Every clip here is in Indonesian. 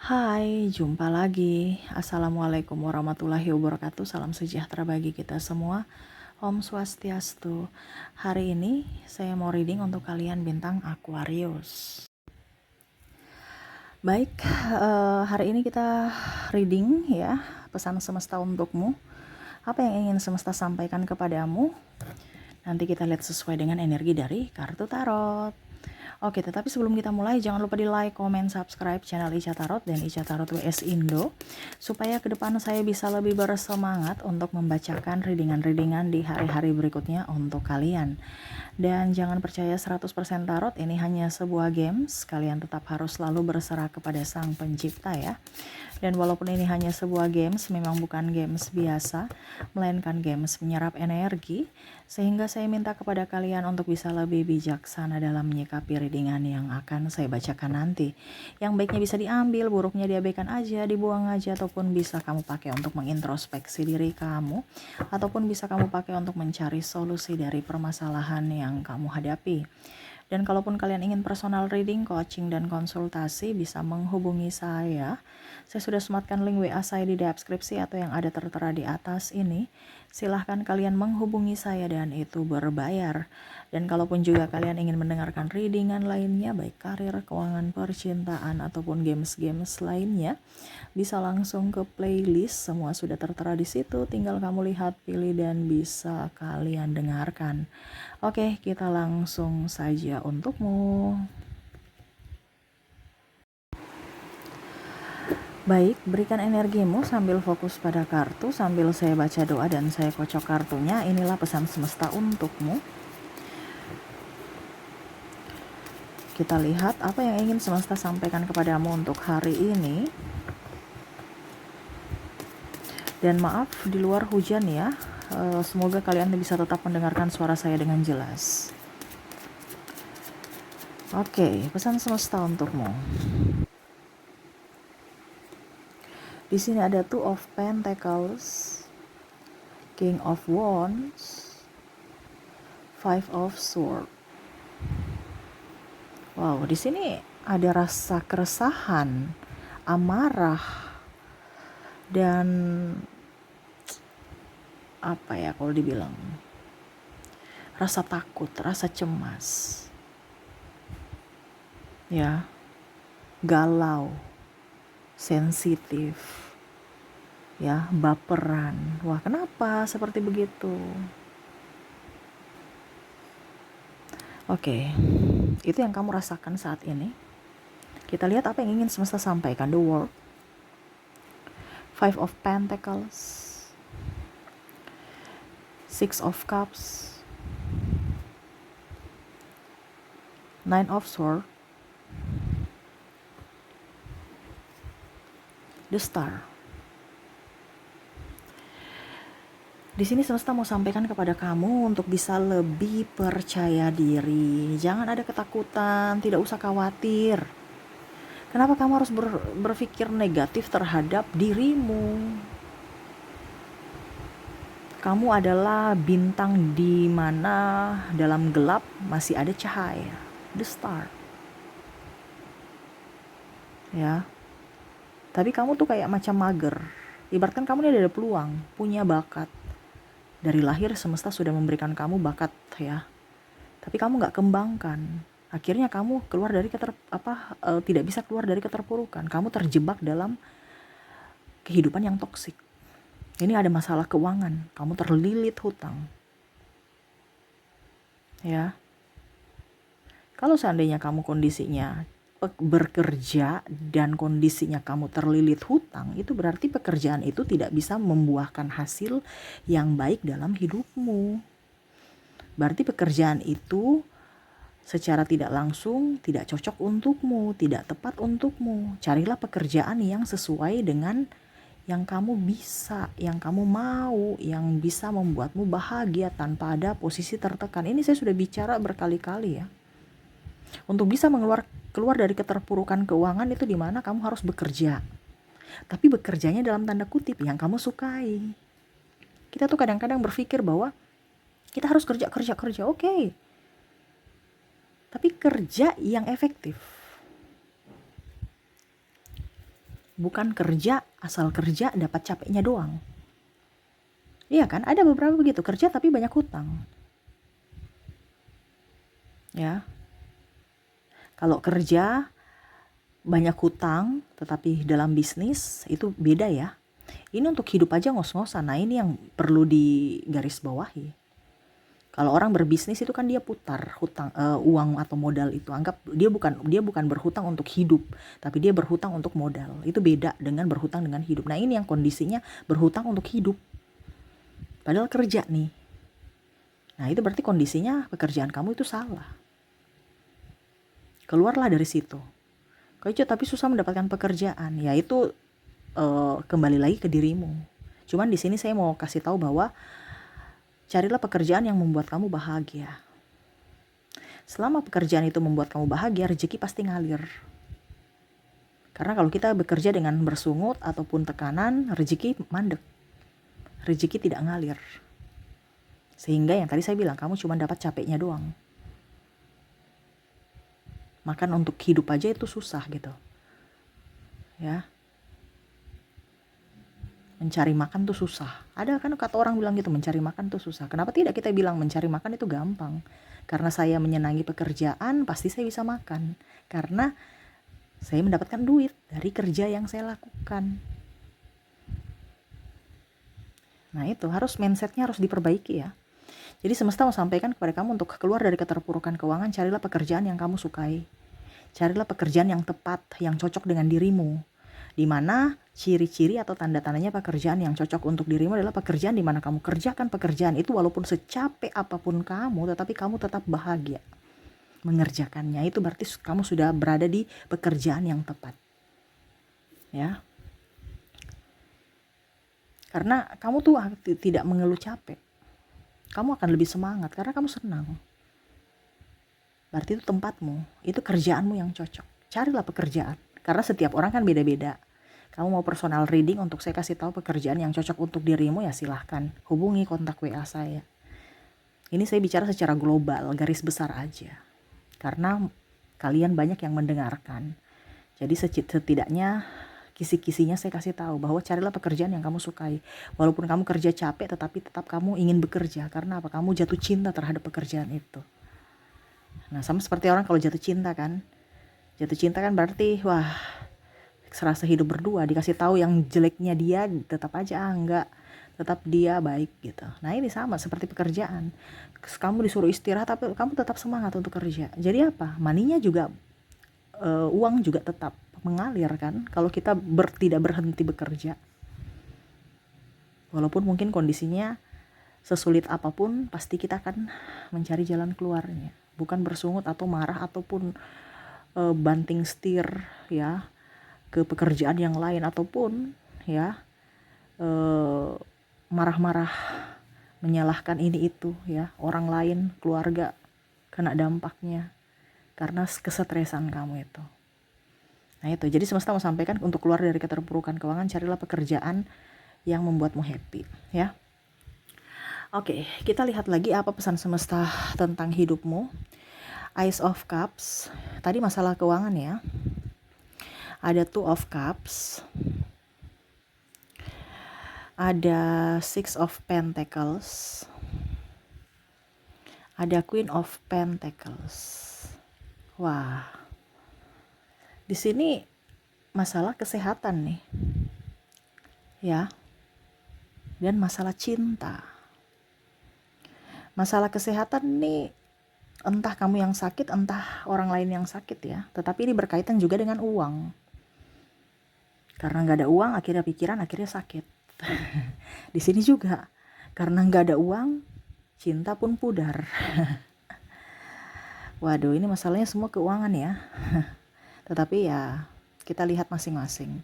Hai, jumpa lagi. Assalamualaikum warahmatullahi wabarakatuh. Salam sejahtera bagi kita semua. Om Swastiastu. Hari ini saya mau reading untuk kalian bintang Aquarius. Baik, hari ini kita reading ya, pesan semesta untukmu. Apa yang ingin semesta sampaikan kepadamu? Nanti kita lihat sesuai dengan energi dari kartu tarot. Oke, tetapi sebelum kita mulai, jangan lupa di like, comment, subscribe channel Ica Tarot dan Ica Tarot WS Indo, supaya ke depan saya bisa lebih bersemangat untuk membacakan readingan-readingan di hari-hari berikutnya untuk kalian. Dan jangan percaya 100% tarot, ini hanya sebuah games, kalian tetap harus selalu berserah kepada Sang Pencipta ya. Dan walaupun ini hanya sebuah games, memang bukan games biasa, melainkan games menyerap energi, sehingga saya minta kepada kalian untuk bisa lebih bijaksana dalam menyikapi readingan yang akan saya bacakan nanti. Yang baiknya bisa diambil, buruknya diabaikan aja, dibuang aja, ataupun bisa kamu pakai untuk mengintrospeksi diri kamu, ataupun bisa kamu pakai untuk mencari solusi dari permasalahan yang kamu hadapi. Dan kalaupun kalian ingin personal reading, coaching, dan konsultasi, bisa menghubungi saya. Saya sudah sematkan link WA saya di deskripsi atau yang ada tertera di atas ini. Silahkan kalian menghubungi saya dan itu berbayar. Dan kalaupun juga kalian ingin mendengarkan readingan lainnya, baik karir, keuangan, percintaan, ataupun games-games lainnya, bisa langsung ke playlist. Semua sudah tertera di situ, tinggal kamu lihat, pilih, dan bisa kalian dengarkan. Oke, kita langsung saja untukmu. Baik, berikan energimu sambil fokus pada kartu, sambil saya baca doa dan saya kocok kartunya. Inilah pesan semesta untukmu. Kita lihat apa yang ingin semesta sampaikan kepadamu untuk hari ini. Dan maaf di luar hujan ya, semoga kalian bisa tetap mendengarkan suara saya dengan jelas. Oke, pesan semesta untukmu. Di sini ada Two of Pentacles, King of Wands, Five of Swords. Wow, di sini ada rasa keresahan, amarah, dan apa ya kalau dibilang, rasa takut, rasa cemas, ya, galau, sensitif, ya, baperan. Wah, kenapa seperti begitu? Oke, itu yang kamu rasakan saat ini. Kita lihat apa yang ingin semesta sampaikan. The World, Five of Pentacles, Six of Cups, Nine of Swords, The Star. Di sini semesta mau sampaikan kepada kamu untuk bisa lebih percaya diri. Jangan ada ketakutan, tidak usah khawatir. Kenapa kamu harus berpikir negatif terhadap dirimu? Kamu adalah bintang di mana dalam gelap masih ada cahaya. The Star. Ya. Tapi kamu tuh kayak macam mager. Ibaratkan kamu ini ada peluang, punya bakat. Dari lahir semesta sudah memberikan kamu bakat ya, tapi kamu nggak kembangkan. Akhirnya kamu keluar dari tidak bisa keluar dari keterpurukan. Kamu terjebak dalam kehidupan yang toksik. Ini ada masalah keuangan, kamu terlilit hutang. Ya. Kalau seandainya kamu kondisinya bekerja dan kondisinya kamu terlilit hutang, itu berarti pekerjaan itu tidak bisa membuahkan hasil yang baik dalam hidupmu. Berarti pekerjaan itu secara tidak langsung tidak cocok untukmu, tidak tepat untukmu. Carilah pekerjaan yang sesuai dengan yang kamu bisa, yang kamu mau, yang bisa membuatmu bahagia tanpa ada posisi tertekan. Ini saya sudah bicara berkali-kali ya. Untuk bisa keluar dari keterpurukan keuangan itu dimana kamu harus bekerja. Tapi bekerjanya dalam tanda kutip yang kamu sukai. Kita tuh kadang-kadang berpikir bahwa kita harus kerja, oke. Tapi kerja yang efektif. Bukan kerja, asal kerja dapat capeknya doang. Iya kan? Ada beberapa begitu, kerja tapi banyak hutang. Ya. Kalau kerja banyak hutang tetapi dalam bisnis itu beda ya. Ini untuk hidup aja ngos-ngosan. Nah, ini yang perlu digarisbawahi. Kalau orang berbisnis itu kan dia putar hutang, uang atau modal itu. Anggap dia bukan berhutang untuk hidup, tapi dia berhutang untuk modal. Itu beda dengan berhutang dengan hidup. Nah, ini yang kondisinya berhutang untuk hidup. Padahal kerja nih. Nah, itu berarti kondisinya pekerjaan kamu itu salah. Keluarlah dari situ. Kok tapi susah mendapatkan pekerjaan. Ya itu kembali lagi ke dirimu. Cuman di sini saya mau kasih tahu bahwa carilah pekerjaan yang membuat kamu bahagia. Selama pekerjaan itu membuat kamu bahagia, rezeki pasti ngalir. Karena kalau kita bekerja dengan bersungut ataupun tekanan, rezeki mandek. Rezeki tidak ngalir. Sehingga yang tadi saya bilang, kamu cuma dapat capeknya doang. Makan untuk hidup aja itu susah gitu. Ya. Mencari makan tuh susah. Ada kan kata orang bilang gitu, mencari makan tuh susah. Kenapa tidak kita bilang mencari makan itu gampang? Karena saya menyenangi pekerjaan, pasti saya bisa makan. Karena saya mendapatkan duit dari kerja yang saya lakukan. Nah itu mindsetnya harus diperbaiki ya. Jadi semesta mau sampaikan kepada kamu untuk keluar dari keterpurukan keuangan, carilah pekerjaan yang kamu sukai. Carilah pekerjaan yang tepat, yang cocok dengan dirimu. Di mana ciri-ciri atau tanda-tandanya pekerjaan yang cocok untuk dirimu adalah pekerjaan di mana kamu kerjakan pekerjaan itu walaupun secapek apapun kamu, tetapi kamu tetap bahagia mengerjakannya. Itu berarti kamu sudah berada di pekerjaan yang tepat. Ya. Karena kamu tuh tidak mengeluh capek. Kamu akan lebih semangat karena kamu senang. Berarti itu tempatmu, itu kerjaanmu yang cocok. Carilah pekerjaan. Karena setiap orang kan beda-beda. Kamu mau personal reading untuk saya kasih tahu pekerjaan yang cocok untuk dirimu, ya silahkan hubungi kontak WA saya. Ini saya bicara secara global, garis besar aja. Karena kalian banyak yang mendengarkan. Jadi setidaknya kisi-kisinya saya kasih tahu bahwa carilah pekerjaan yang kamu sukai. Walaupun kamu kerja capek, tetapi tetap kamu ingin bekerja. Karena apa? Kamu jatuh cinta terhadap pekerjaan itu. Nah, sama seperti orang kalau jatuh cinta kan. Jatuh cinta kan berarti wah, serasa hidup berdua, dikasih tahu yang jeleknya dia tetap aja enggak, tetap dia baik gitu. Nah ini sama seperti pekerjaan, kamu disuruh istirahat tapi kamu tetap semangat untuk kerja. Jadi apa, maninya juga uang juga tetap mengalir kan kalau kita tidak berhenti bekerja. Walaupun mungkin kondisinya sesulit apapun, pasti kita akan mencari jalan keluarnya, bukan bersungut atau marah ataupun banting setir ya ke pekerjaan yang lain, ataupun ya marah-marah menyalahkan ini itu ya, orang lain, keluarga kena dampaknya karena kesetresan kamu itu. Nah itu, jadi semesta mau sampaikan untuk keluar dari keterpurukan keuangan, carilah pekerjaan yang membuatmu happy ya. Oke, kita lihat lagi apa pesan semesta tentang hidupmu. Ace of Cups, tadi masalah keuangan ya. Ada Two of Cups, ada Six of Pentacles, ada Queen of Pentacles. Wah, di sini masalah kesehatan nih, ya, dan masalah cinta. Masalah kesehatan nih, entah kamu yang sakit, entah orang lain yang sakit ya, tetapi ini berkaitan juga dengan uang. Karena nggak ada uang, akhirnya pikiran, akhirnya sakit. Di sini juga, karena nggak ada uang, cinta pun pudar. Waduh, ini masalahnya semua keuangan ya. Tetapi ya, kita lihat masing-masing.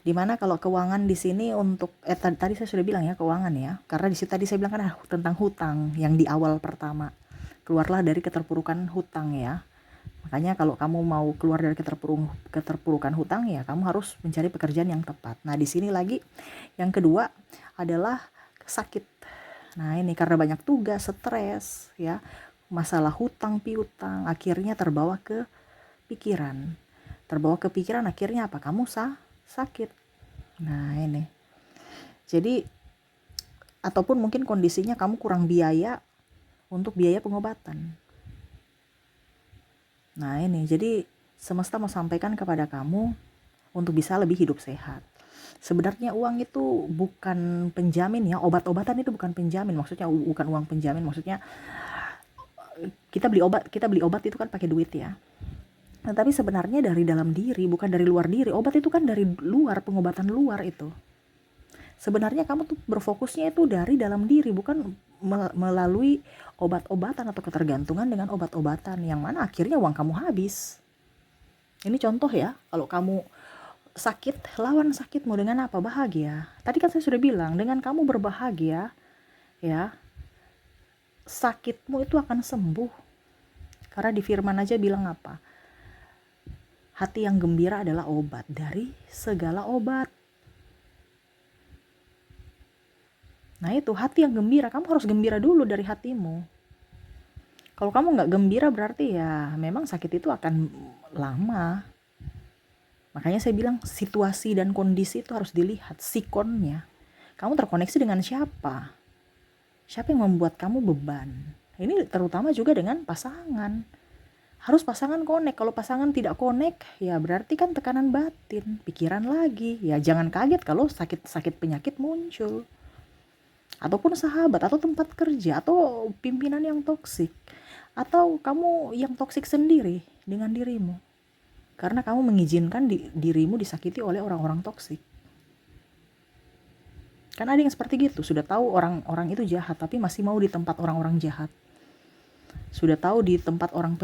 Dimana kalau keuangan di sini untuk tadi saya sudah bilang ya keuangan ya. Karena di situ tadi saya bilang kan tentang hutang yang di awal pertama. Keluarlah dari keterpurukan hutang ya. Makanya kalau kamu mau keluar dari keterpurukan hutang ya kamu harus mencari pekerjaan yang tepat. Nah di sini lagi yang kedua adalah sakit. Nah ini karena banyak tugas, stres ya, masalah hutang piutang, akhirnya terbawa ke pikiran. Akhirnya apa? Kamu sakit. Nah ini, jadi ataupun mungkin kondisinya kamu kurang biaya untuk biaya pengobatan. Nah ini, jadi semesta mau sampaikan kepada kamu untuk bisa lebih hidup sehat. Sebenarnya uang itu bukan penjamin ya, obat-obatan itu bukan penjamin, maksudnya bukan uang penjamin, maksudnya kita beli obat itu kan pakai duit ya. Nah, tapi sebenarnya dari dalam diri, bukan dari luar diri. Obat itu kan dari luar, pengobatan luar itu. Sebenarnya kamu tuh berfokusnya itu dari dalam diri, bukan melalui obat-obatan atau ketergantungan dengan obat-obatan yang mana akhirnya uang kamu habis. Ini contoh ya, kalau kamu sakit, lawan sakitmu dengan apa? Bahagia. Tadi kan saya sudah bilang, dengan kamu berbahagia, ya, sakitmu itu akan sembuh. Karena di firman aja bilang apa? Hati yang gembira adalah obat dari segala obat. Nah itu, hati yang gembira, kamu harus gembira dulu dari hatimu. Kalau kamu nggak gembira berarti ya memang sakit itu akan lama. Makanya saya bilang situasi dan kondisi itu harus dilihat, sikonnya. Kamu terkoneksi dengan siapa? Siapa yang membuat kamu beban? Ini terutama juga dengan pasangan. Harus pasangan connect. Kalau pasangan tidak connect, ya berarti kan tekanan batin, pikiran lagi. Ya jangan kaget kalau sakit-sakit penyakit muncul. Ataupun sahabat, atau tempat kerja, atau pimpinan yang toksik. Atau kamu yang toksik sendiri dengan dirimu. Karena kamu mengizinkan dirimu disakiti oleh orang-orang toksik. Kan ada yang seperti gitu, sudah tahu orang-orang itu jahat, tapi masih mau di tempat orang-orang jahat. Sudah tahu di tempat orang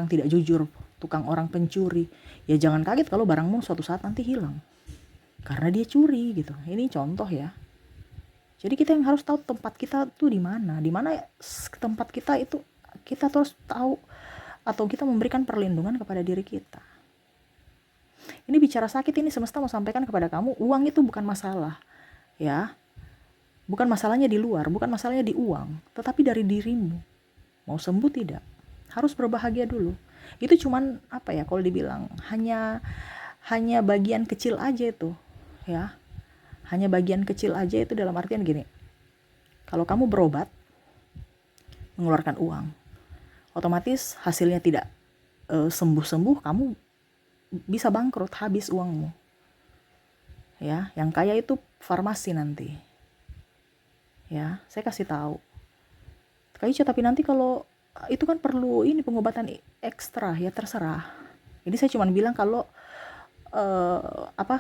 tidak jujur, tukang orang pencuri, ya jangan kaget kalau barangmu suatu saat nanti hilang karena dia curi gitu. Ini contoh ya. Jadi kita yang harus tahu tempat kita tuh di mana tempat kita itu, kita terus tahu atau kita memberikan perlindungan kepada diri kita. Ini bicara sakit, ini semesta mau sampaikan kepada kamu, uang itu bukan masalah ya, bukan masalahnya di luar, bukan masalahnya di uang, tetapi dari dirimu. Mau sembuh tidak? Harus berbahagia dulu. Itu cuman apa ya, kalau dibilang hanya bagian kecil aja itu ya. Hanya bagian kecil aja itu, dalam artian gini. Kalau kamu berobat mengeluarkan uang, otomatis hasilnya tidak sembuh-sembuh, kamu bisa bangkrut, habis uangmu. Ya, yang kaya itu farmasi nanti. Ya, saya kasih tahu. Tapi nanti kalau itu kan perlu ini pengobatan ekstra, ya terserah. Jadi saya cuma bilang kalau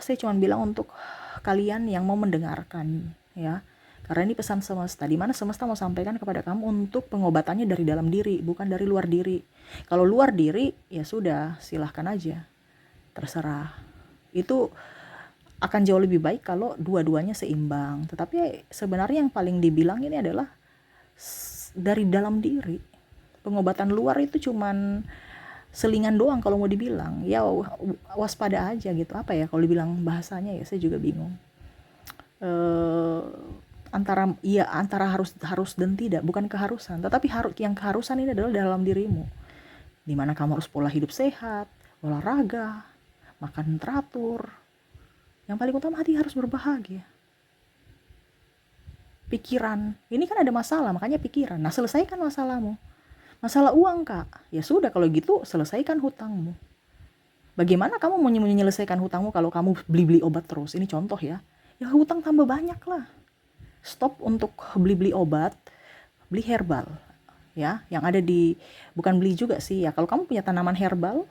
saya cuma bilang untuk kalian yang mau mendengarkan ya. Karena ini pesan semesta, di mana semesta mau sampaikan kepada kamu untuk pengobatannya dari dalam diri, bukan dari luar diri. Kalau luar diri ya sudah, silahkan aja. Terserah. Itu akan jauh lebih baik kalau dua-duanya seimbang. Tetapi sebenarnya yang paling dibilang ini adalah dari dalam diri. Pengobatan luar itu cuman selingan doang kalau mau dibilang. Ya waspada aja gitu. Apa ya kalau dibilang bahasanya, ya saya juga bingung. Antara harus dan tidak, bukan keharusan. Tetapi yang keharusan ini adalah dalam dirimu. Dimana kamu harus pola hidup sehat, olahraga, makan teratur. Yang paling utama hati harus berbahagia. Pikiran, ini kan ada masalah, makanya pikiran. Nah, selesaikan masalahmu. Masalah uang, Kak, ya sudah, kalau gitu selesaikan hutangmu. Bagaimana kamu mau menyelesaikan hutangmu kalau kamu beli-beli obat terus? Ini contoh ya. Ya hutang tambah banyak lah. Stop untuk beli-beli obat, beli herbal. Ya, yang ada bukan beli juga sih ya. Kalau kamu punya tanaman herbal,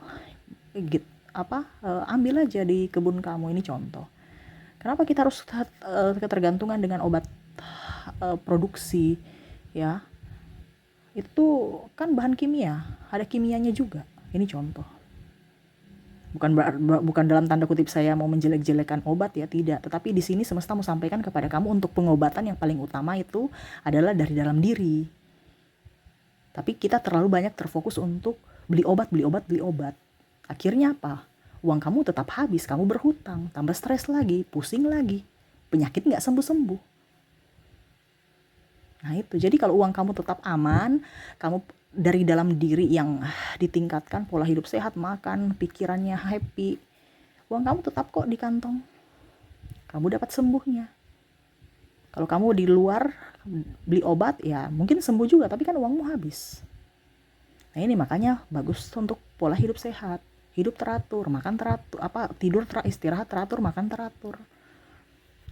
ambil aja di kebun kamu. Ini contoh. Kenapa kita harus ketergantungan dengan obat produksi ya? Itu kan bahan kimia, ada kimianya juga. Ini contoh. Bukan dalam tanda kutip saya mau menjelek-jelekan obat ya, tidak. Tetapi di sini semesta mau sampaikan kepada kamu untuk pengobatan yang paling utama itu adalah dari dalam diri. Tapi kita terlalu banyak terfokus untuk beli obat. Akhirnya apa? Uang kamu tetap habis, kamu berhutang, tambah stres lagi, pusing lagi, penyakit nggak sembuh-sembuh. Nah itu, jadi kalau uang kamu tetap aman, kamu dari dalam diri yang ditingkatkan, pola hidup sehat, makan, pikirannya happy, uang kamu tetap kok di kantong. kamu dapat sembuhnya. Kalau kamu di luar beli obat, ya mungkin sembuh juga, tapi kan uangmu habis. Nah ini makanya bagus untuk pola hidup sehat, hidup teratur, makan teratur, istirahat teratur, makan teratur.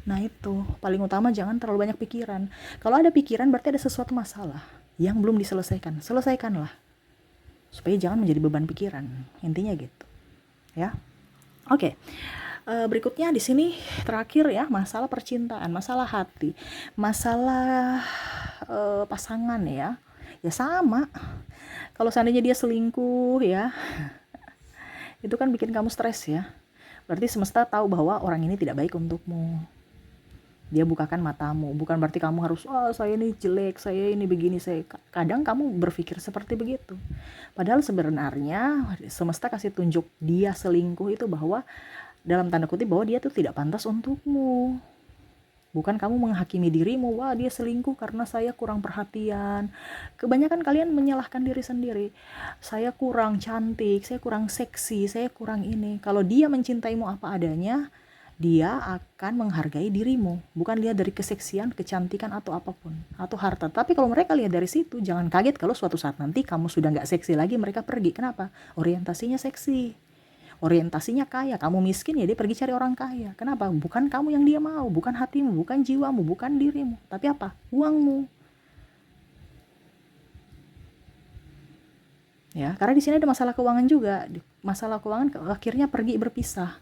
Nah itu paling utama, jangan terlalu banyak pikiran. Kalau ada pikiran berarti ada sesuatu masalah yang belum diselesaikan. Selesaikanlah supaya jangan menjadi beban pikiran. Intinya gitu, ya. Oke. Berikutnya di sini terakhir ya, masalah percintaan, masalah hati, masalah pasangan ya. Ya sama. Kalau seandainya dia selingkuh ya, itu kan bikin kamu stres ya. Berarti semesta tahu bahwa orang ini tidak baik untukmu. Dia bukakan matamu, bukan berarti kamu harus, saya ini jelek, saya ini begini, kadang kamu berpikir seperti begitu. Padahal sebenarnya semesta kasih tunjuk dia selingkuh itu bahwa dalam tanda kutip bahwa dia tuh tidak pantas untukmu. Bukan kamu menghakimi dirimu, wah dia selingkuh karena saya kurang perhatian. Kebanyakan kalian menyalahkan diri sendiri. Saya kurang cantik, saya kurang seksi, saya kurang ini. Kalau dia mencintaimu apa adanya, dia akan menghargai dirimu. Bukan lihat dari keseksian, kecantikan atau apapun, atau harta. Tapi kalau mereka lihat dari situ, jangan kaget kalau suatu saat nanti kamu sudah gak seksi lagi, mereka pergi. Kenapa? Orientasinya seksi, orientasinya kaya. Kamu miskin ya dia pergi cari orang kaya. Kenapa? Bukan kamu yang dia mau, bukan hatimu, bukan jiwamu, bukan dirimu, tapi apa? Uangmu. Ya, karena di sini ada masalah keuangan juga. Masalah keuangan akhirnya pergi berpisah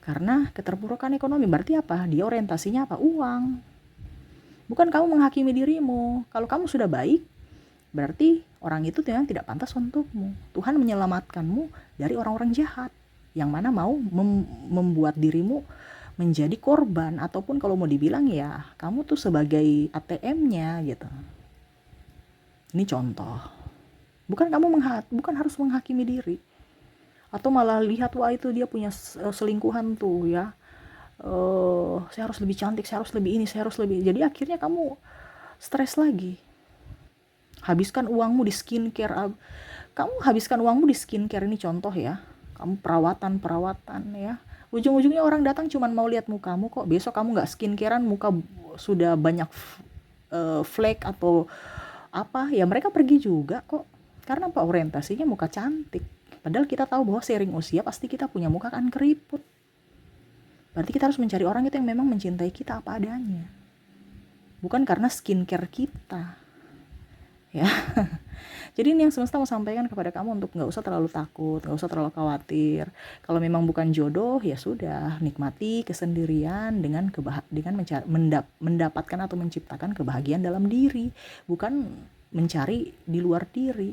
karena keterpurukan ekonomi. Berarti apa? Dia orientasinya apa? Uang. Bukan kamu menghakimi dirimu. Kalau kamu sudah baik, berarti orang itu tidak pantas untukmu. Tuhan menyelamatkanmu dari orang-orang jahat yang mana mau membuat dirimu menjadi korban, ataupun kalau mau dibilang ya kamu tuh sebagai ATM-nya gitu. Ini contoh. Bukan harus menghakimi diri, atau malah lihat wah itu dia punya selingkuhan tuh ya, saya harus lebih cantik, saya harus lebih ini, saya harus lebih. Jadi akhirnya kamu stres lagi. Habiskan uangmu di skincare. Kamu habiskan uangmu di skincare, ini contoh ya. Kamu perawatan ya. Ujung-ujungnya orang datang cuman mau lihat mukamu kok. Besok kamu nggak skincarean, muka sudah banyak flek atau apa ya, mereka pergi juga kok. Karena apa? Orientasinya muka cantik. Padahal kita tahu bahwa seiring usia pasti kita punya muka kan keriput. Berarti kita harus mencari orang itu yang memang mencintai kita apa adanya. Bukan karena skincare kita. Ya. Jadi ini yang semesta mau sampaikan kepada kamu, untuk gak usah terlalu takut, gak usah terlalu khawatir. Kalau memang bukan jodoh, ya sudah, nikmati kesendirian dengan mendapatkan atau menciptakan kebahagiaan dalam diri, bukan mencari di luar diri.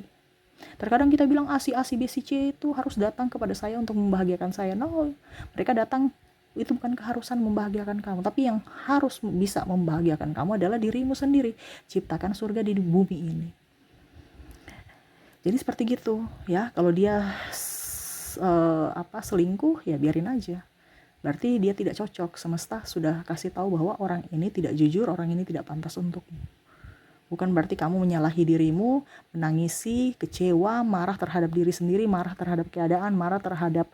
Terkadang kita bilang A, B, C itu harus datang kepada saya untuk membahagiakan saya. No, mereka datang itu bukan keharusan membahagiakan kamu, tapi yang harus bisa membahagiakan kamu adalah dirimu sendiri. Ciptakan surga di bumi ini. Jadi seperti gitu ya. Kalau dia selingkuh ya biarin aja. Berarti dia tidak cocok. Semesta sudah kasih tahu bahwa orang ini tidak jujur, orang ini tidak pantas untukmu. Bukan berarti kamu menyalahi dirimu, menangisi, kecewa, marah terhadap diri sendiri, marah terhadap keadaan, marah terhadap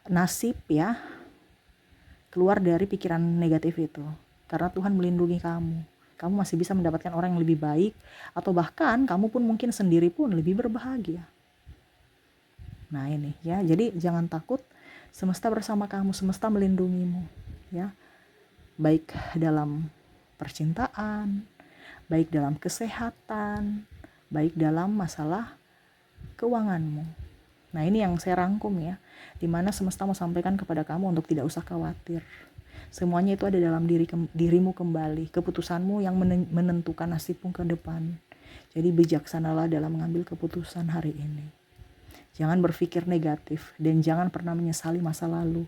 nasib ya. Keluar dari pikiran negatif itu. Karena Tuhan melindungi kamu. Kamu masih bisa mendapatkan orang yang lebih baik, atau bahkan kamu pun mungkin sendiri pun lebih berbahagia. Nah ini ya, jadi jangan takut, semesta bersama kamu, semesta melindungimu ya. Baik dalam percintaan, baik dalam kesehatan, baik dalam masalah keuanganmu. Nah ini yang saya rangkum ya, dimana semesta mau sampaikan kepada kamu untuk tidak usah khawatir. Semuanya itu ada dalam dirimu kembali. Keputusanmu yang menentukan nasibmu ke depan. Jadi bijaksanalah dalam mengambil keputusan hari ini. Jangan berpikir negatif dan jangan pernah menyesali masa lalu.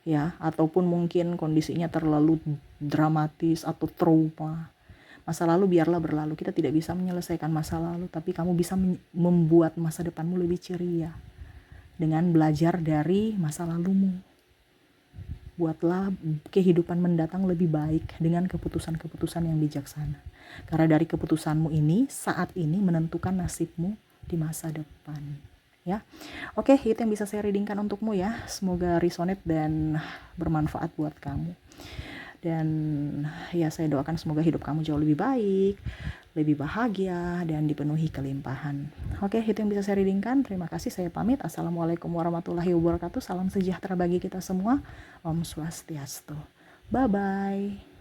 Ya, ataupun mungkin kondisinya terlalu dramatis atau trauma. Masa lalu biarlah berlalu. Kita tidak bisa menyelesaikan masa lalu, tapi kamu bisa membuat masa depanmu lebih ceria dengan belajar dari masa lalumu. Buatlah kehidupan mendatang lebih baik dengan keputusan-keputusan yang bijaksana. Karena dari keputusanmu ini, saat ini menentukan nasibmu di masa depan. ya. Oke, itu yang bisa saya readingkan untukmu ya. Semoga resonate dan bermanfaat buat kamu. Dan ya saya doakan semoga hidup kamu jauh lebih baik, lebih bahagia, dan dipenuhi kelimpahan. Oke, itu yang bisa saya readingkan. Terima kasih, saya pamit. Assalamualaikum warahmatullahi wabarakatuh. Salam sejahtera bagi kita semua. Om Swastiastu. Bye-bye.